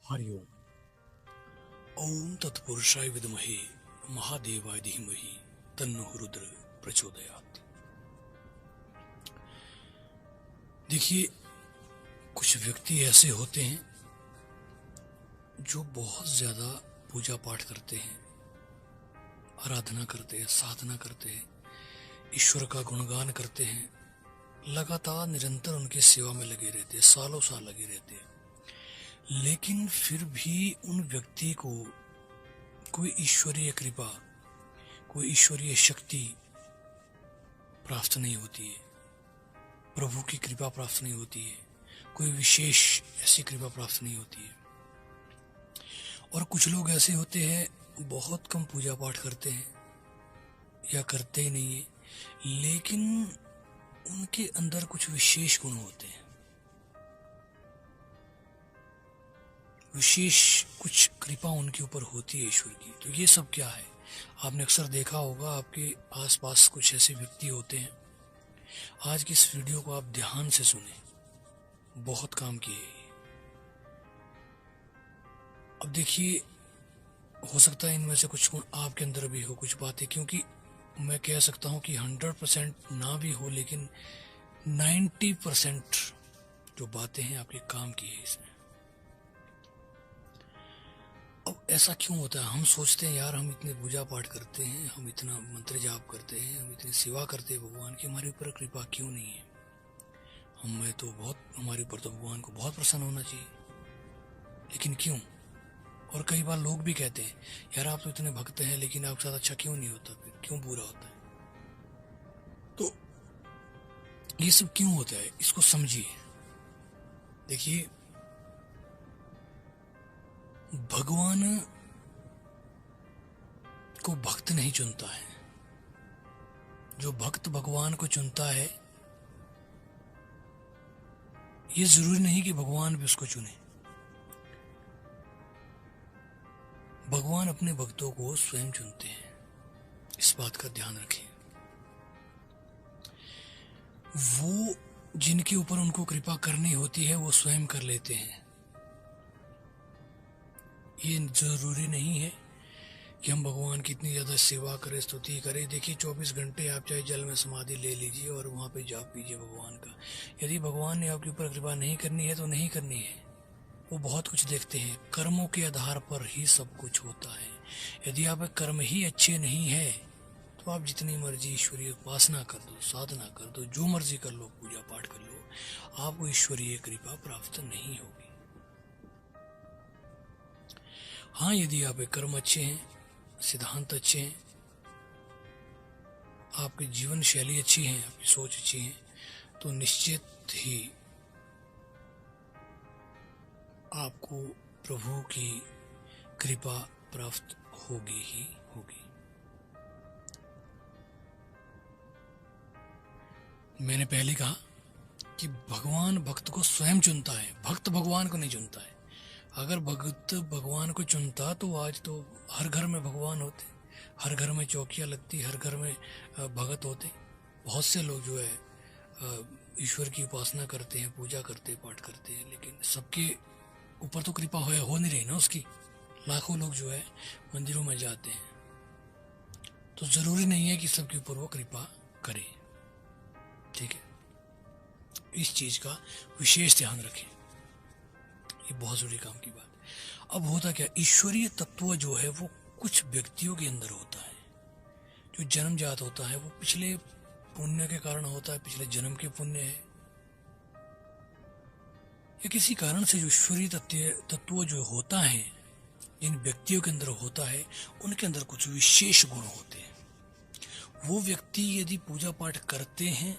हरिओम। ओम तत्पुरुषाय विद्महे महादेवाय धीमहि तन्नो रुद्र प्रचोदयात्। देखिए, कुछ व्यक्ति ऐसे होते हैं जो बहुत ज्यादा पूजा पाठ करते हैं, आराधना करते हैं, साधना करते हैं, ईश्वर का गुणगान करते हैं, लगातार निरंतर उनकी सेवा में लगे रहते हैं, सालों साल लगे रहते हैं, लेकिन फिर भी उन व्यक्ति को कोई ईश्वरीय कृपा, कोई ईश्वरीय शक्ति प्राप्त नहीं होती है, प्रभु की कृपा प्राप्त नहीं होती है, कोई विशेष ऐसी कृपा प्राप्त नहीं होती है। और कुछ लोग ऐसे होते हैं, बहुत कम पूजा पाठ करते हैं या करते ही नहीं है, लेकिन उनके अंदर कुछ विशेष गुण होते हैं, विशेष कुछ कृपा उनके ऊपर होती है ईश्वर की। तो ये सब क्या है? आपने अक्सर देखा होगा, आपके आसपास कुछ ऐसे व्यक्ति होते हैं। आज की इस वीडियो को आप ध्यान से सुने, बहुत काम की है। अब देखिए, हो सकता है इनमें से कुछ गुण आपके अंदर भी हो, कुछ बातें, क्योंकि मैं कह सकता हूं कि 100% ना भी हो, लेकिन 90% जो बातें हैं आपके काम की है इसमें। अब ऐसा क्यों होता है? हम सोचते हैं यार, हम इतने पूजा पाठ करते हैं, हम इतना मंत्र जाप करते हैं, हम इतनी सेवा करते हैं भगवान की, हमारे ऊपर कृपा क्यों नहीं है? हमें तो बहुत, हमारे ऊपर तो भगवान को बहुत प्रसन्न होना चाहिए, लेकिन क्यों? और कई बार लोग भी कहते हैं यार, आप तो इतने भक्त हैं, लेकिन आपके साथ अच्छा क्यों नहीं होता, फिर क्यों बुरा होता है? तो ये सब क्यों होता है, इसको समझिए। देखिए, भगवान को भक्त नहीं चुनता है, जो भक्त भगवान को चुनता है, ये जरूरी नहीं कि भगवान भी उसको चुने। भगवान अपने भक्तों को स्वयं चुनते हैं, इस बात का ध्यान रखें। वो जिनके ऊपर उनको कृपा करनी होती है वो स्वयं कर लेते हैं। ये जरूरी नहीं है कि हम भगवान की इतनी ज्यादा सेवा करें, स्तुति करें। देखिए, 24 घंटे आप चाहे जल में समाधि ले लीजिए और वहां पे जाप कीजिए भगवान का। यदि भगवान ने आपके ऊपर कृपा नहीं करनी है तो नहीं करनी है। वो बहुत कुछ देखते हैं, कर्मों के आधार पर ही सब कुछ होता है। यदि आप कर्म ही अच्छे नहीं है तो आप जितनी मर्जी ईश्वरीय उपासना कर दो, साधना कर दो, जो मर्जी कर लो, पूजा पाठ कर लो, आपको ईश्वरीय कृपा प्राप्त नहीं होगी। हाँ, यदि आपके कर्म अच्छे हैं, सिद्धांत अच्छे हैं, आपकी जीवन शैली अच्छी है, आपकी सोच अच्छी है, तो निश्चित ही आपको प्रभु की कृपा प्राप्त होगी ही होगी। मैंने पहले कहा कि भगवान भक्त को स्वयं चुनता है, भक्त भगवान को नहीं चुनता है। अगर भक्त भगवान को चुनता तो आज तो हर घर में भगवान होते, हर घर में चौकियां लगती, हर घर में भगत होते। बहुत से लोग जो है ईश्वर की उपासना करते हैं, पूजा करते हैं, पाठ करते हैं, लेकिन सबके ऊपर तो कृपा हो नहीं रही ना उसकी। लाखों लोग जो है मंदिरों में जाते हैं, तो जरूरी नहीं है कि सबके ऊपर वो कृपा करे। ठीक है, इस चीज का विशेष ध्यान रखें, ये बहुत जरूरी काम की बात है। अब होता क्या, ईश्वरीय तत्व जो है वो कुछ व्यक्तियों के अंदर होता है। जो जन्मजात होता है वो पिछले पुण्य के कारण होता है, पिछले जन्म के पुण्य है, या किसी कारण से जो ईश्वरीय तत्व जो होता है, जिन व्यक्तियों के अंदर होता है, उनके अंदर कुछ विशेष गुण होते हैं। वो व्यक्ति यदि पूजा पाठ करते हैं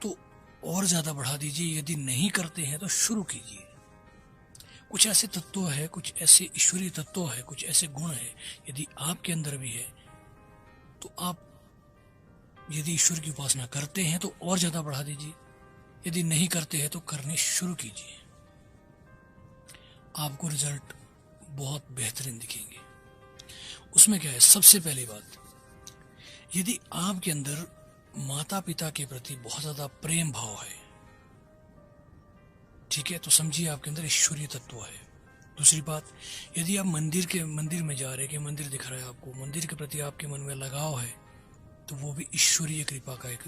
तो और ज्यादा बढ़ा दीजिए, यदि नहीं करते हैं तो शुरू कीजिए। कुछ ऐसे तत्व है, कुछ ऐसे ईश्वरीय तत्व है, कुछ ऐसे गुण है, यदि आपके अंदर भी है तो आप यदि ईश्वर की उपासना करते हैं तो और ज्यादा बढ़ा दीजिए, यदि नहीं करते हैं तो करने शुरू कीजिए। आपको रिजल्ट बहुत बेहतरीन दिखेंगे। उसमें क्या है, सबसे पहली बात, यदि आपके अंदर माता पिता के प्रति बहुत ज्यादा प्रेम भाव है, ठीक है, तो समझिए आपके अंदर ईश्वरीय तत्व है। दूसरी बात, यदि आप मंदिर में जा रहे हैं कि मंदिर दिख रहा है आपको, मंदिर के प्रति आपके मन में लगाव है, तो वो भी ईश्वरीय कृपा का एक,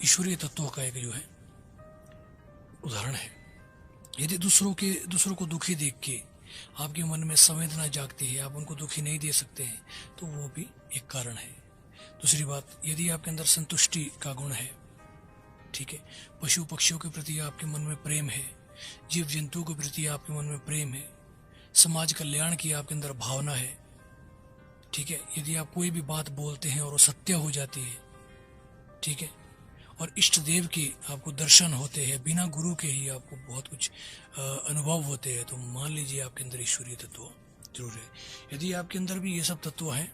ईश्वरीय तत्व का एक जो है उदाहरण है। यदि दूसरों को दुखी देख के आपके मन में संवेदना जागती है, आप उनको दुखी नहीं दे सकते हैं, तो वो भी एक कारण है। दूसरी बात, यदि आपके अंदर संतुष्टि का गुण है, ठीक है, पशु पक्षियों के प्रति आपके मन में प्रेम है, जीव जंतुओं के प्रति आपके मन में प्रेम है, समाज कल्याण की आपके अंदर भावना है, ठीक है, यदि आप कोई भी बात बोलते हैं और वो सत्य हो जाती है, ठीक है, और इष्ट देव के आपको दर्शन होते हैं, बिना गुरु के ही आपको बहुत कुछ अनुभव होते हैं, तो मान लीजिए आपके अंदर ईश्वरीय तत्व जरूर है। यदि आपके अंदर भी ये सब तत्व हैं,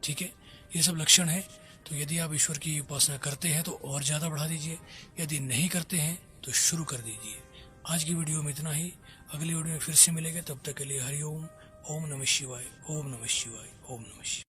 ठीक है, ये सब लक्षण है, तो यदि आप ईश्वर की उपासना करते हैं तो और ज़्यादा बढ़ा दीजिए, यदि नहीं करते हैं तो शुरू कर दीजिए। आज की वीडियो में इतना ही, अगली वीडियो में फिर से मिलेंगे, तब तक के लिए हरि ओम, ओम नमः शिवाय, ओम नमः शिवाय, ओम नमः शिवाय।